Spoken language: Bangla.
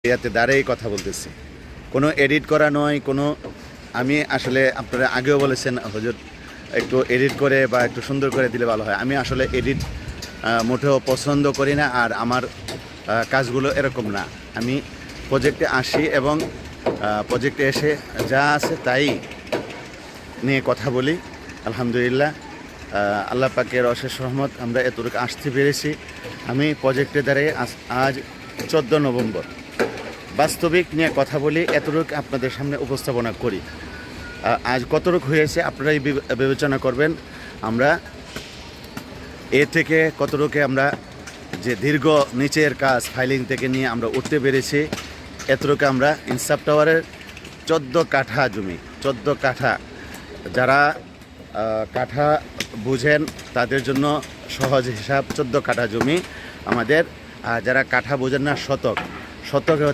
ইয়াতে দাঁড়িয়ে কথা বলতেছি, কোনো এডিট করা নয়, কোনো আমি আসলে আপনারা আগেও বলেছেন হুজুর একটু এডিট করে বা একটু সুন্দর করে দিলে ভালো হয়। আমি আসলে এডিট মোটেও পছন্দ করি না, আর আমার কাজগুলো এরকম না। আমি প্রজেক্টে আসি এবং প্রজেক্টে এসে যা আছে তাই নিয়ে কথা বলি। আলহামদুলিল্লাহ, আল্লাহ পাকের অশেষ রহমত আমরা এতটুকু আসতে পেরেছি। আমি প্রজেক্টে দাঁড়িয়ে আজ 14 নভেম্বর বাস্তবিক নিয়ে কথা বলি, এতটুকু আপনাদের সামনে উপস্থাপনা করি। আজ কতটুকু হয়েছে আপনারাই বিবেচনা করবেন। আমরা এ থেকে কতটুকু আমরা যে দীর্ঘ নিচের কাজ ফাইলিং থেকে নিয়ে আমরা উঠতে পেরেছি, এতটুকু আমরা ইনসাফ টাওয়ারের 14 কাঠা জমি, 14 কাঠা, যারা কাঠা বুঝেন তাদের জন্য সহজ হিসাব 14 কাঠা জমি আমাদের। আর যারা কাঠা বোঝেন না, শতক, শতকে